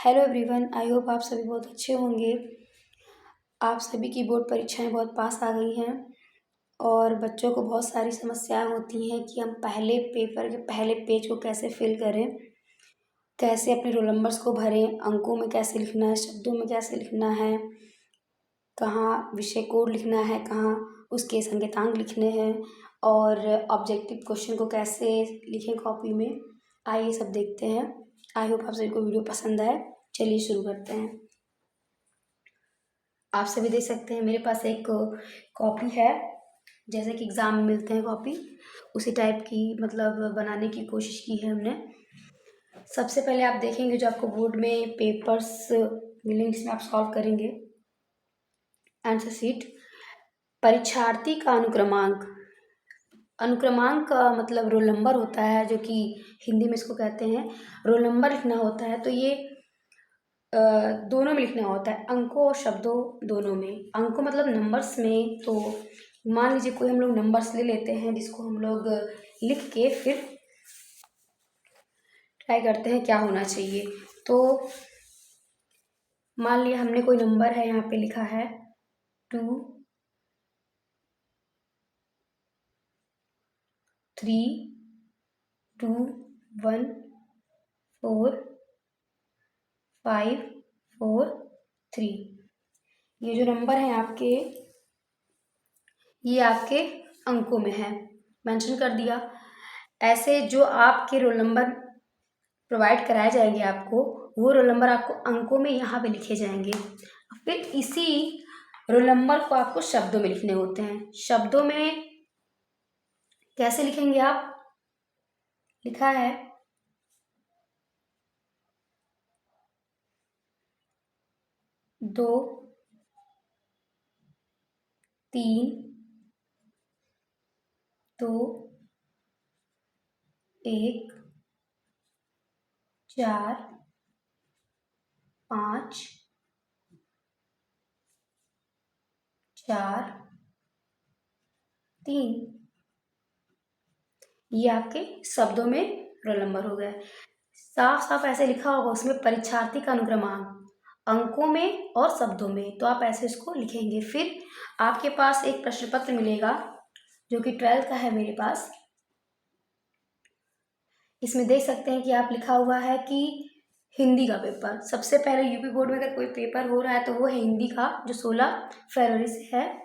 Hello everyone, I hope आप सभी बहुत अच्छे होंगे। आप सभी की बोर्ड परीक्षाएं बहुत पास आ गई हैं और बच्चों को बहुत सारी समस्याएं होती हैं कि हम पहले पेपर के पहले पेज को कैसे फिल करें, कैसे अपने रोल नंबर्स को भरें, अंकों में कैसे लिखना है, शब्दों में कैसे लिखना है, कहाँ विषय कोड लिखना है, कहाँ उसके संकेतांक लिखने हैं और ऑब्जेक्टिव क्वेश्चन को कैसे लिखें कॉपी में। आइए सब देखते हैं। आई होप आप सभी को वीडियो पसंद आए। चलिए शुरू करते हैं। आप सभी देख सकते हैं मेरे पास एक कॉपी है, जैसे कि एग्ज़ाम में मिलते हैं कॉपी, उसी टाइप की मतलब बनाने की कोशिश की है हमने। सबसे पहले आप देखेंगे जो आपको बोर्ड में पेपर्स मिलेंगे, इसमें आप सॉल्व करेंगे आंसर शीट। परीक्षार्थी का अनुक्रमांक, अनुक्रमांक का मतलब रोल नंबर होता है, जो कि हिंदी में इसको कहते हैं रोल नंबर लिखना होता है। तो ये दोनों में लिखना होता है, अंकों और शब्दों दोनों में। अंकों मतलब नंबर्स में, तो मान लीजिए कोई हम लोग नंबर्स ले लेते हैं जिसको हम लोग लिख के फिर ट्राई करते हैं क्या होना चाहिए। तो मान लिया हमने कोई नंबर है, यहाँ पे लिखा है 2 3 2 1 4 5 4 3। ये जो नंबर है आपके, ये आपके अंकों में है, मेंशन कर दिया। ऐसे जो आपके रोल नंबर प्रोवाइड कराए जाएंगे आपको, वो रोल नंबर आपको अंकों में यहाँ पे लिखे जाएंगे। फिर इसी रोल नंबर को आपको शब्दों में लिखने होते हैं। शब्दों में कैसे लिखेंगे आप? लिखा है 2 3 2 1 4 5 4 3। ये आपके शब्दों में रोल नंबर हो गए। साफ साफ ऐसे लिखा होगा उसमें परीक्षार्थी का अनुक्रमांक अंकों में और शब्दों में, तो आप ऐसे इसको लिखेंगे। फिर आपके पास एक प्रश्न पत्र मिलेगा जो कि 12th का है मेरे पास। इसमें देख सकते हैं कि आप लिखा हुआ है कि हिंदी का पेपर। सबसे पहले यूपी बोर्ड में अगर कोई पेपर हो रहा है तो वो है हिंदी का, जो 16 फरवरी से है।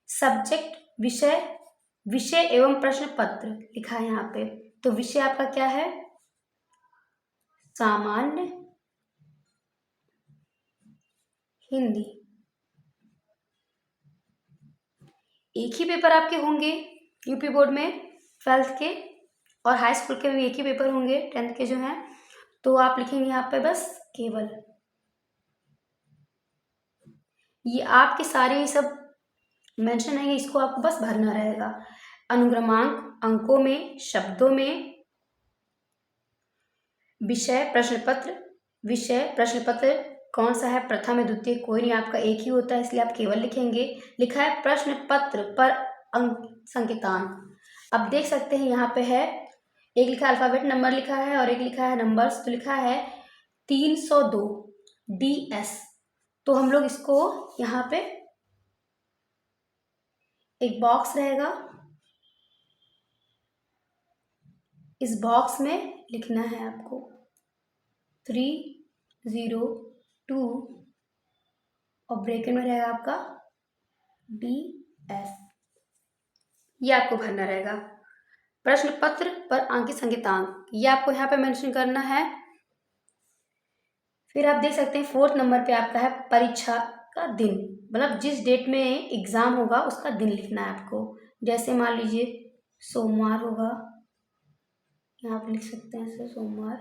सब्जेक्ट विषय, विषय एवं प्रश्न पत्र लिखा है यहाँ पे। तो विषय आपका क्या है? सामान्य हिंदी। एक ही पेपर आपके होंगे यूपी बोर्ड में 12th के, और हाई स्कूल के भी एक ही पेपर होंगे 10th के जो हैं। तो आप लिखेंगे यहाँ पे बस केवल। ये आपके सारे सब मेंशन है, इसको आपको बस भरना रहेगा। अनुक्रमांक अंकों में, शब्दों में, विषय प्रश्न पत्र, विषय प्रश्न पत्र कौन सा है, प्रथम है द्वितीय कोई नहीं, आपका एक ही होता है, इसलिए आप केवल लिखेंगे। लिखा है प्रश्न पत्र पर अंक संकेतांक। अब देख सकते हैं यहाँ पे है, एक लिखा है अल्फाबेट नंबर लिखा है और एक लिखा है नंबर्स। तो लिखा है 302 DS। तो हम लोग इसको यहाँ पे एक बॉक्स रहेगा, इस बॉक्स में लिखना है आपको 302 और ब्रैकेट में रहेगा आपका DS। ये आपको भरना रहेगा। प्रश्न पत्र पर अंकित संकेतांक, ये आपको यहाँ पे मेंशन करना है। फिर आप देख सकते हैं 4th नंबर पे आपका है परीक्षा का दिन, मतलब जिस डेट में एग्जाम होगा उसका दिन लिखना है आपको। जैसे मान लीजिए सोमवार होगा, यहाँ पे लिख सकते हैं ऐसे सोमवार।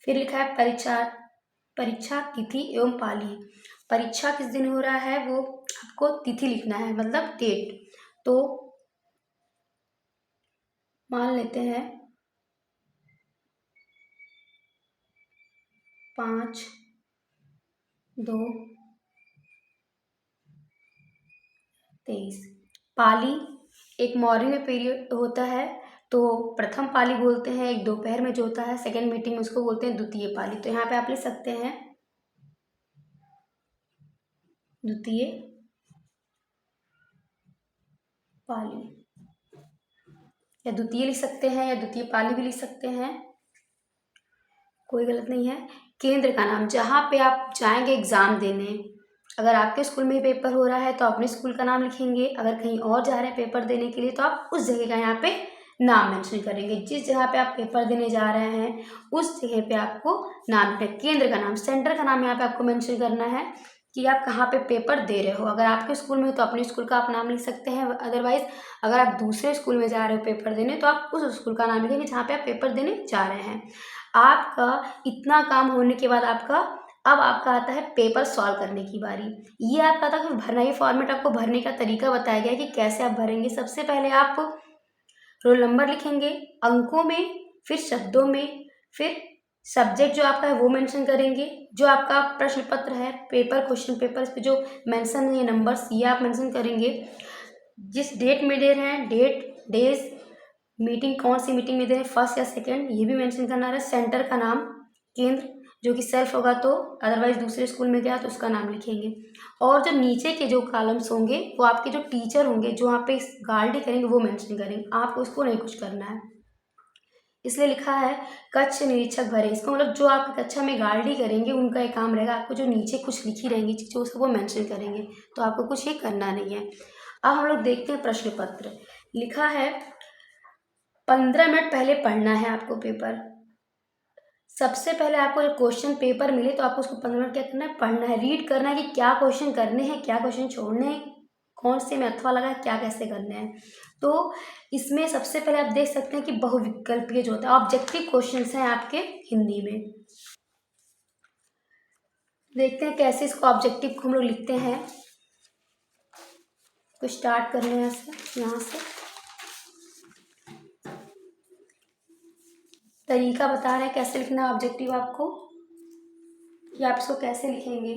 फिर लिखा है परीक्षा, परीक्षा तिथि एवं पाली। परीक्षा किस दिन हो रहा है वो आपको तिथि लिखना है, मतलब डेट। तो मान लेते हैं 5/2/23। पाली एक मॉर्निंग में पीरियड होता है, तो प्रथम पाली बोलते हैं एक दोपहर में जो होता है, सेकेंड मीटिंग में उसको बोलते हैं द्वितीय पाली। तो यहाँ पे आप लिख सकते हैं द्वितीय पाली, या द्वितीय लिख सकते हैं या द्वितीय पाली भी लिख सकते हैं, कोई गलत नहीं है। केंद्र का नाम, जहाँ पे आप जाएंगे एग्ज़ाम देने, अगर आपके स्कूल में ही पेपर हो रहा है तो अपने स्कूल का नाम लिखेंगे, अगर कहीं और जा रहे हैं पेपर देने के लिए तो आप उस जगह का यहाँ पे नाम मेंशन करेंगे। जिस जगह पे आप पेपर देने जा रहे हैं उस जगह पे आपको नाम लिखना, केंद्र का नाम, सेंटर का नाम यहाँ पे आपको मेंशन करना है कि आप कहाँ पे पेपर दे रहे हो। अगर आपके स्कूल में हो तो अपने स्कूल का आप नाम लिख सकते हैं, अदरवाइज अगर आप दूसरे स्कूल में जा रहे हो पेपर देने तो आप उस स्कूल का नाम लिखेंगे जहाँ पे आप पेपर देने जा रहे हैं। आपका इतना काम होने के बाद अब आपका आता है पेपर सॉल्व करने की बारी। ये आपका था कि भरना, ये फॉर्मेट आपको भरने का तरीका बताया गया है कि कैसे आप भरेंगे। सबसे पहले आप रोल नंबर लिखेंगे अंकों में, फिर शब्दों में, फिर सब्जेक्ट जो आपका है वो मेंशन करेंगे, जो आपका प्रश्न पत्र है, पेपर, क्वेश्चन पेपर, इस पे जो मेंशन है नंबर्स ये आप मेंशन करेंगे। जिस डेट में दे रहे हैं, डेट, डेज, मीटिंग कौन सी मीटिंग में दे रहे हैं, फर्स्ट या सेकेंड, ये भी मेंशन करना है। सेंटर का नाम, केंद्र जो कि सेल्फ होगा तो, अदरवाइज दूसरे स्कूल में गया तो उसका नाम लिखेंगे। और जो नीचे के जो कॉलम्स होंगे वो आपके जो टीचर होंगे जो वहाँ पे गाइड करेंगे वो मेंशन करेंगे, आपको उसको नहीं कुछ करना है। इसलिए लिखा है कक्ष निरीक्षक भरे, इसका मतलब जो आपकी कक्षा में गाइड करेंगे उनका एक काम रहेगा, आपको जो नीचे कुछ लिखी रहेंगी जो सब वो मेंशन करेंगे, तो आपको कुछ ये करना नहीं है। अब हम लोग देखते हैं प्रश्न पत्र। लिखा है 15 मिनट पहले पढ़ना है आपको पेपर। सबसे पहले आपको जब क्वेश्चन पेपर मिले तो आपको उसको 15 मिनट क्या करना है, पढ़ना है, रीड करना है कि क्या क्वेश्चन करने हैं, क्या क्वेश्चन छोड़ने हैं, कौन से में अथवा लगा है, क्या कैसे करने हैं। तो इसमें सबसे पहले आप देख सकते हैं कि बहुविकल्पीय जो होता है ऑब्जेक्टिव क्वेश्चंस हैं आपके हिंदी में। देखते हैं कैसे इसको ऑब्जेक्टिव को हम लोग लिखते हैं। तो स्टार्ट करने हैं यहाँ से तरीका बता रहे हैं कैसे लिखना है ऑब्जेक्टिव आपको, कि आप इसको कैसे लिखेंगे।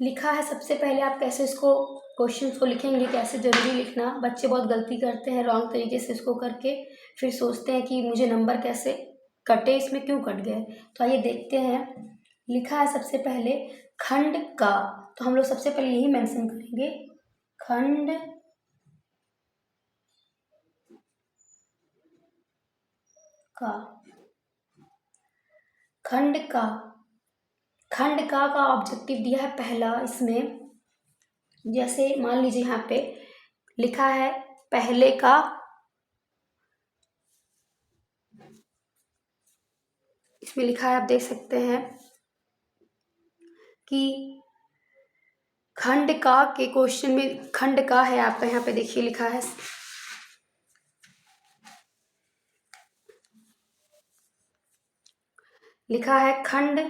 लिखा है सबसे पहले आप कैसे इसको क्वेश्चन को लिखेंगे, कैसे जरूरी लिखना। बच्चे बहुत गलती करते हैं रॉन्ग तरीके से इसको करके, फिर सोचते हैं कि मुझे नंबर कैसे कटे, इसमें क्यों कट गए। तो आइए देखते हैं। लिखा है सबसे पहले खंड का, तो हम लोग सबसे पहले यही मेंशन करेंगे, खंड का, खंड का, खंड का ऑब्जेक्टिव दिया है पहला। इसमें जैसे मान लीजिए यहाँ पे लिखा है पहले का, इसमें लिखा है आप देख सकते हैं कि खंड का के क्वेश्चन में खंड का है आपका, यहाँ पे देखिए लिखा है खंड,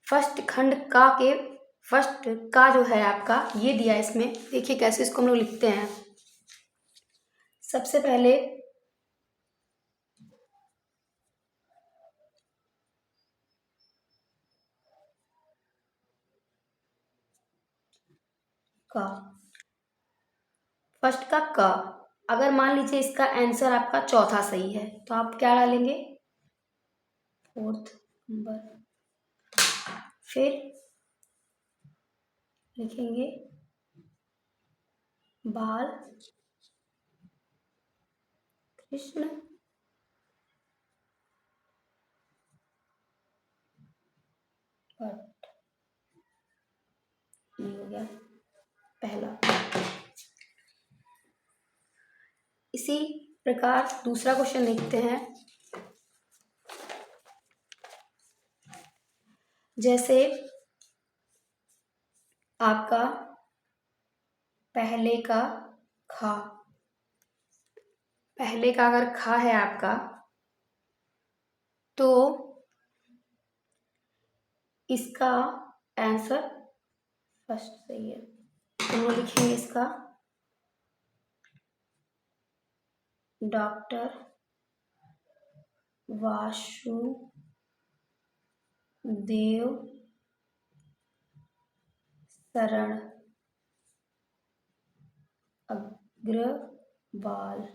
फर्स्ट खंड का के फर्स्ट का जो है आपका ये दिया है। इसमें देखिए कैसे इसको हम लोग लिखते हैं। सबसे पहले का, फर्स्ट का क, अगर मान लीजिए इसका आंसर आपका चौथा सही है तो आप क्या डालेंगे, फोर्थ नंबर। फिर लिखेंगे बाल कृष्ण भट्ट, ये हो गया पहला। इसी प्रकार दूसरा क्वेश्चन लिखते हैं। जैसे आपका पहले का खा, पहले का अगर खा है आपका तो इसका आंसर फर्स्ट सही है, तो हम लिखेंगे इसका डॉक्टर वासुदेव शरण अग्रवाल।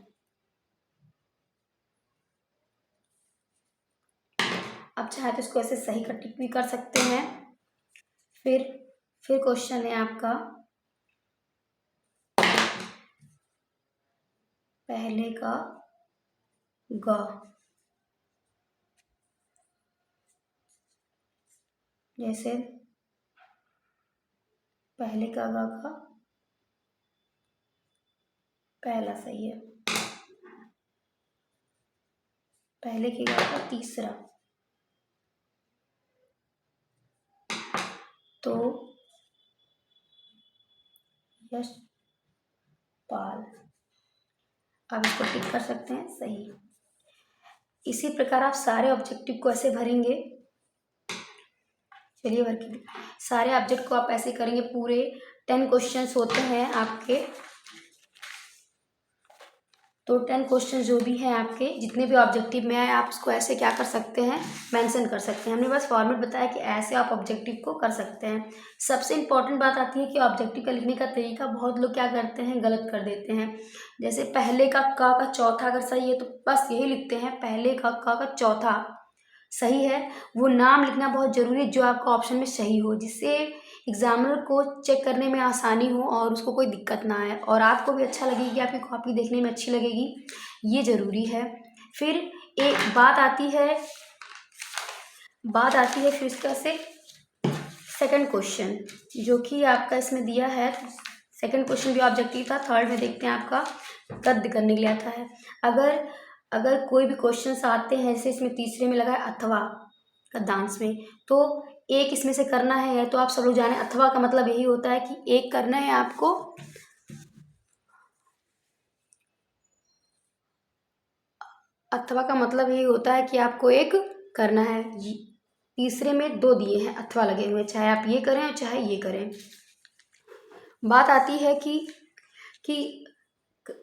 अब चाहे तो इसको ऐसे सही कर टिक भी कर सकते हैं। फिर क्वेश्चन है आपका पहले का ग, जैसे पहले का ग का पहला सही है, पहले के ग का तीसरा, तो यशपाल। आप इसको टिक कर सकते हैं सही। इसी प्रकार आप सारे ऑब्जेक्टिव को ऐसे भरेंगे। चलिए भर के सारे ऑब्जेक्ट को आप ऐसे करेंगे। पूरे 10 क्वेश्चंस होते हैं आपके, तो 10 क्वेश्चन जो भी हैं आपके जितने भी ऑब्जेक्टिव में आए आप उसको ऐसे क्या कर सकते हैं, मेंशन कर सकते हैं। हमने बस फॉर्मेट बताया कि ऐसे आप ऑब्जेक्टिव को कर सकते हैं। सबसे इंपॉर्टेंट बात आती है कि ऑब्जेक्टिव का लिखने का तरीका बहुत लोग क्या करते हैं, गलत कर देते हैं। जैसे पहले का का चौथा अगर सही है तो बस यही लिखते हैं, पहले का चौथा सही है। वो नाम लिखना बहुत ज़रूरी है जो आपका ऑप्शन में सही हो, जिससे एग्जामिनर को चेक करने में आसानी हो और उसको कोई दिक्कत ना आए और आपको भी अच्छा लगेगी, आपकी कॉपी देखने में अच्छी लगेगी, ये ज़रूरी है। फिर एक बात आती है फिर इसका से सेकंड क्वेश्चन जो कि आपका इसमें दिया है। सेकंड क्वेश्चन भी ऑब्जेक्टिव था। थर्ड में देखते हैं आपका गद्य करने के लिए आता है। अगर कोई भी क्वेश्चन आते हैं, जैसे इसमें तीसरे में लगा है अथवा गद्यांश में, तो एक इसमें से करना है। तो आप सब लोग जाने अथवा का मतलब यही होता है कि एक करना है आपको। अथवा का मतलब यही होता है कि आपको एक करना है। तीसरे में 2 दिए हैं अथवा लगे हुए, चाहे आप ये करें और चाहे ये करें। बात आती है कि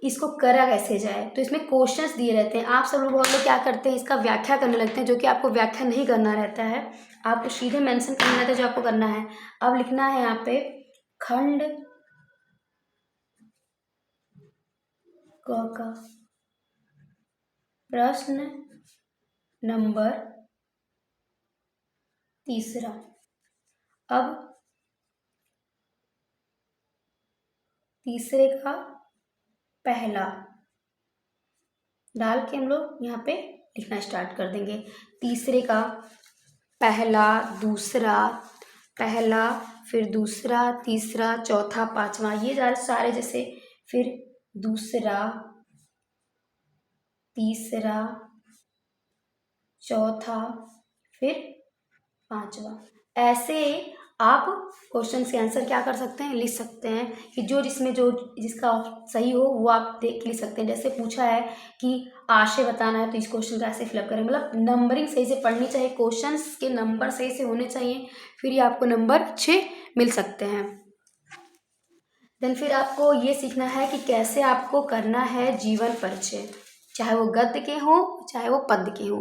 इसको करा कैसे जाए, तो इसमें क्वेश्चंस दिए रहते हैं। आप सब लोग बहुत लोग क्या करते हैं, इसका व्याख्या करने लगते हैं, जो कि आपको व्याख्या नहीं करना रहता है, आपको सीधे मेंशन करना रहता है जो आपको करना है। अब लिखना है यहाँ पे खंड क का प्रश्न नंबर तीसरा। अब तीसरे का पहला डाल के हम लोग यहाँ पे लिखना स्टार्ट कर देंगे। तीसरे का पहला, दूसरा, पहला, फिर दूसरा, तीसरा, चौथा, पांचवा, ये सारे जैसे, फिर दूसरा, तीसरा, चौथा, फिर पांचवा, ऐसे आप क्वेश्चन के आंसर क्या कर सकते हैं, लिख सकते हैं कि जिसमें जिसका सही हो वो आप देख लिख सकते हैं। जैसे पूछा है कि आशय बताना है तो इस क्वेश्चन का ऐसे फिलअप करें। मतलब नंबरिंग सही से पढ़नी चाहिए, क्वेश्चंस के नंबर सही से होने चाहिए, फिर ये आपको नंबर अच्छे मिल सकते हैं। देन फिर आपको ये सीखना है कि कैसे आपको करना है जीवन परिचय, चाहे वो गद्य के हो चाहे वो पद्य के हो।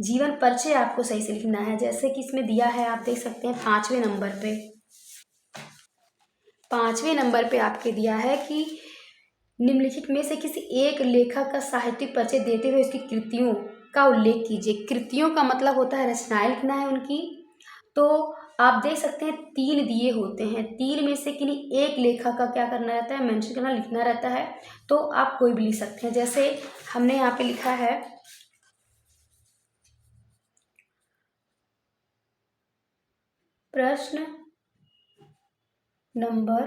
जीवन परिचय आपको सही से लिखना है। जैसे कि इसमें दिया है, आप देख सकते हैं 5वें नंबर पे आपके दिया है कि निम्नलिखित में से किसी एक लेखक का साहित्यिक परिचय देते हुए उसकी कृतियों का उल्लेख कीजिए। कृतियों का मतलब होता है रचनाएं लिखना है उनकी। तो आप देख सकते हैं 3 दिए होते हैं, 3 में से किन्हीं एक लेखक का क्या करना रहता है, मेंशन करना, लिखना रहता है। तो आप कोई भी लिख सकते हैं। जैसे हमने यहाँ पे लिखा है प्रश्न नंबर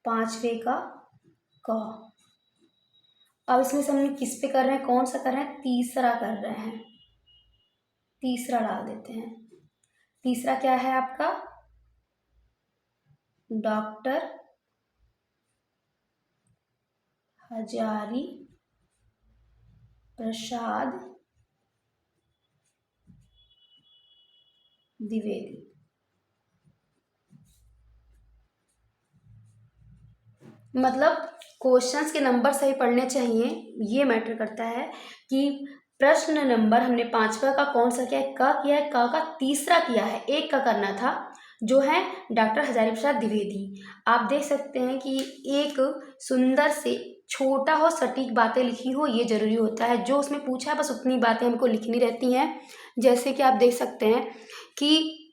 5वें का क। अब इसमें से हम किस पे कर रहे हैं, कौन सा कर रहे हैं, तीसरा कर रहे हैं। तीसरा डाल देते हैं। तीसरा क्या है आपका, डॉक्टर हजारी प्रसाद द्विवेदी। मतलब क्वेश्चंस के नंबर सही पढ़ने चाहिए, ये मैटर करता है कि प्रश्न नंबर हमने 5वां का कौन सा किया है, क किया है, क का तीसरा किया है, एक का करना था जो है डॉक्टर हजारी प्रसाद द्विवेदी। आप देख सकते हैं कि एक सुंदर से छोटा हो, सटीक बातें लिखी हो, ये ज़रूरी होता है। जो उसमें पूछा है बस उतनी बातें हमको लिखनी रहती हैं। जैसे कि आप देख सकते हैं कि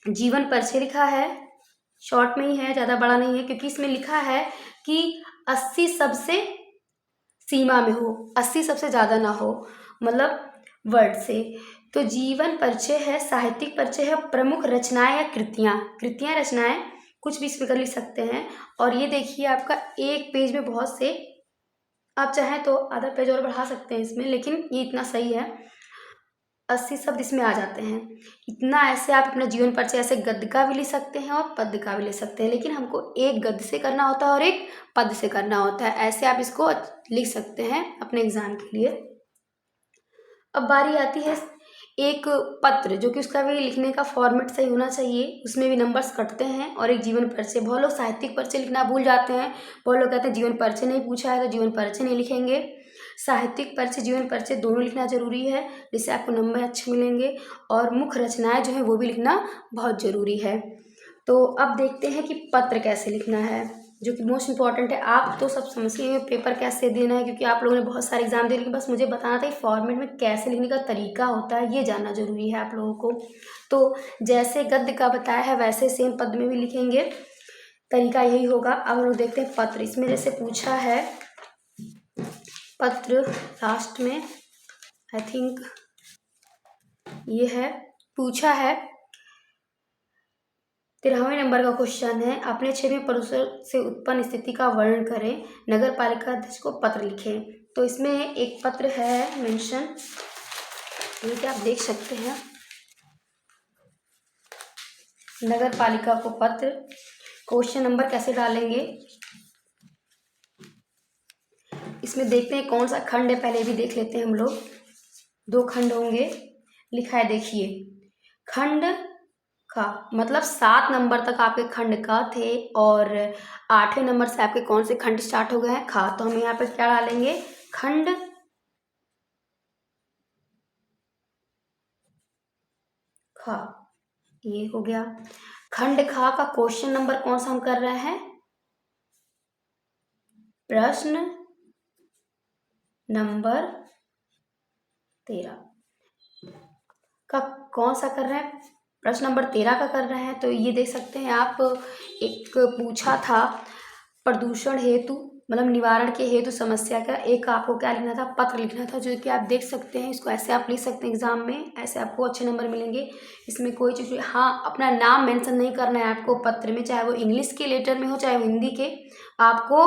जीवन परिचय लिखा है, शॉर्ट में ही है, ज़्यादा बड़ा नहीं है, क्योंकि इसमें लिखा है कि 80 सबसे सीमा में हो, 80 सबसे ज़्यादा ना हो, मतलब वर्ड से। तो जीवन परिचय है, साहित्यिक परिचय है, प्रमुख रचनाएं या कृतियाँ रचनाएं कुछ भी इसमें कर लिख सकते हैं। और ये देखिए आपका एक पेज में बहुत से, आप चाहें तो आधा पेज और बढ़ा सकते हैं इसमें, लेकिन ये इतना सही है, 80 शब्द इसमें आ जाते हैं। इतना ऐसे आप अपना जीवन परिचय ऐसे गद्य का भी लिख सकते हैं और पद्य का भी लिख सकते हैं, लेकिन हमको एक गद्य से करना होता है और एक पद्य से करना होता है। ऐसे आप इसको लिख सकते हैं अपने एग्जाम के लिए। अब बारी आती है एक पत्र, जो कि उसका भी लिखने का फॉर्मेट सही होना चाहिए, उसमें भी नंबर्स कटते हैं, और एक जीवन परिचय। बहुत लोग साहित्यिक परिचय लिखना भूल जाते हैं, बहुत लोग कहते हैं जीवन परिचय नहीं पूछा है तो जीवन परिचय नहीं लिखेंगे। साहित्यिक परिचय, जीवन परिचय दोनों लिखना जरूरी है, जिससे आपको नंबर अच्छे मिलेंगे। और मुख्य रचनाएं जो है वो भी लिखना बहुत जरूरी है। तो अब देखते हैं कि पत्र कैसे लिखना है, जो कि मोस्ट इम्पॉर्टेंट है। आप तो सब समझ गए पेपर कैसे देना है, क्योंकि आप लोगों ने बहुत सारे एग्जाम दे लिए, बस मुझे बताना था कि फॉर्मेट में कैसे लिखने का तरीका होता है, ये जानना जरूरी है आप लोगों को। तो जैसे गद्य का बताया है वैसे सेम पद्य में भी लिखेंगे, तरीका यही होगा। अब हम लोग देखते हैं पत्र। इसमें जैसे पूछा है पत्र, लास्ट में आई थिंक ये है, पूछा है 13वें नंबर का क्वेश्चन है, अपने क्षेत्र में प्रदूषण से उत्पन्न स्थिति का वर्णन करें, नगर पालिका अध्यक्ष को पत्र लिखें। तो इसमें एक पत्र है मेंशन, ये क्या आप देख सकते हैं, नगर पालिका को पत्र। क्वेश्चन नंबर कैसे डालेंगे, इसमें देखते हैं कौन सा खंड है, पहले भी देख लेते हैं हम लोग। 2 खंड होंगे, लिखा है देखिए, खंड का मतलब 7 नंबर तक आपके खंड का थे, और 8वें नंबर से आपके कौन से खंड स्टार्ट हो गए हैं, खा। तो हम यहाँ पे क्या डालेंगे, खंड खा, ये हो गया। खंड खा का क्वेश्चन नंबर कौन सा हम कर रहे हैं, प्रश्न नंबर 13 का कौन सा कर रहे हैं, प्रश्न नंबर 13 का कर रहे हैं। तो ये देख सकते हैं आप, एक पूछा था प्रदूषण हेतु मतलब निवारण के हेतु समस्या का, एक आपको क्या लिखना था, पत्र लिखना था, जो कि आप देख सकते हैं। इसको ऐसे आप लिख सकते हैं एग्जाम में, ऐसे आपको अच्छे नंबर मिलेंगे। इसमें कोई चीज़, हाँ अपना नाम मेंशन नहीं करना है आपको पत्र में, चाहे वो इंग्लिश के लेटर में हो चाहे वो हिंदी के, आपको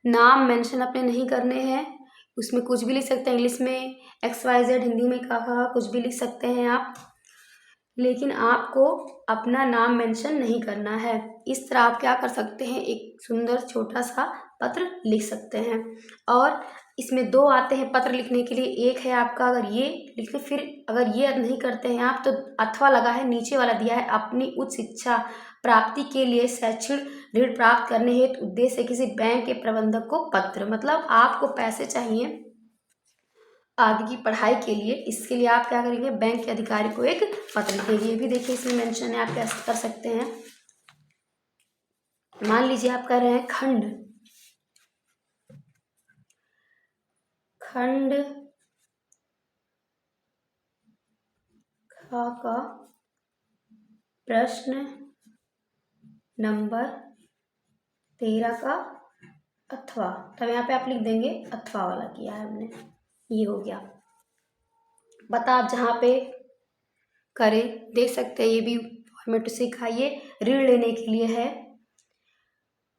नाम मेंशन अपने नहीं करने हैं। उसमें कुछ भी लिख सकते हैं, इंग्लिश में XYZ, हिंदी में कहा, कुछ भी लिख सकते हैं आप, लेकिन आपको अपना नाम मेंशन नहीं करना है। इस तरह आप क्या कर सकते हैं, एक सुंदर छोटा सा पत्र लिख सकते हैं। और इसमें 2 आते हैं पत्र लिखने के लिए, एक है आपका अगर ये लिखते, फिर अगर ये नहीं करते हैं आप तो अथवा लगा है, नीचे वाला दिया है, अपनी उच्च शिक्षा प्राप्ति के लिए शैक्षणिक ऋण प्राप्त करने हेतु उद्देश्य किसी बैंक के प्रबंधक को पत्र, मतलब आपको पैसे चाहिए आगे की पढ़ाई के लिए, इसके लिए आप क्या करेंगे, बैंक के अधिकारी को एक पत्र लिखेंगे। ये भी देखिए इसमें मेंशन है, आप कैसे कर सकते हैं। मान लीजिए आप कर रहे हैं खंड खा का प्रश्न नंबर 13 का अथवा, तब यहाँ पे आप लिख देंगे अथवा वाला किया है हमने, ये हो गया। बता आप जहाँ पे करें देख सकते हैं, ये भी फॉर्मेट सिखाइए, ऋण लेने के लिए है,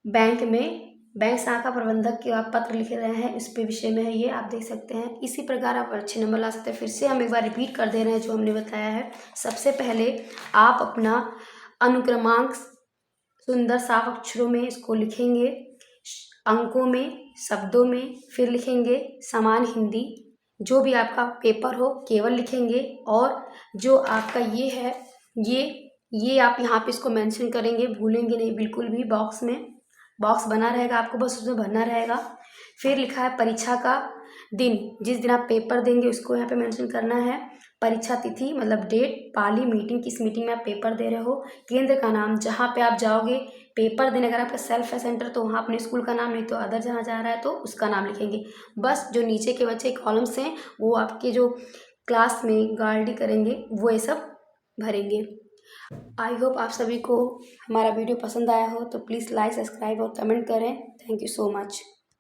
बैंक में बैंक शाखा प्रबंधक के आप पत्र लिख रहे हैं, इस पे विषय में है ये, आप देख सकते हैं। इसी प्रकार आप अच्छे नंबर ला सकते हैं। फिर से हम एक बार रिपीट कर दे रहे हैं जो हमने बताया है। सबसे पहले आप अपना अनुक्रमांक सुंदर साफ अक्षरों में इसको लिखेंगे, अंकों में, शब्दों में, फिर लिखेंगे समान हिंदी, जो भी आपका पेपर हो केवल लिखेंगे। और जो आपका ये है, ये आप यहाँ पे इसको मेंशन करेंगे, भूलेंगे नहीं बिल्कुल भी। बॉक्स में बॉक्स बना रहेगा, आपको बस उसमें भरना रहेगा। फिर लिखा है परीक्षा का दिन, जिस दिन आप पेपर देंगे उसको यहाँ पे मेंशन करना है। परीक्षा तिथि मतलब डेट, पाली, मीटिंग, किस मीटिंग में आप पेपर दे रहे हो, केंद्र का नाम जहाँ पे आप जाओगे पेपर देने, अगर आपका सेल्फ है सेंटर तो वहाँ अपने स्कूल का नाम, नहीं तो अदर जहाँ जा रहा है तो उसका नाम लिखेंगे। बस जो नीचे के बचे कॉलम्स हैं वो आपके जो क्लास में गार्डी करेंगे वो ये सब भरेंगे। आई होप आप सभी को हमारा वीडियो पसंद आया हो, तो प्लीज़ लाइक, सब्सक्राइब और कमेंट करें। Thank you so much.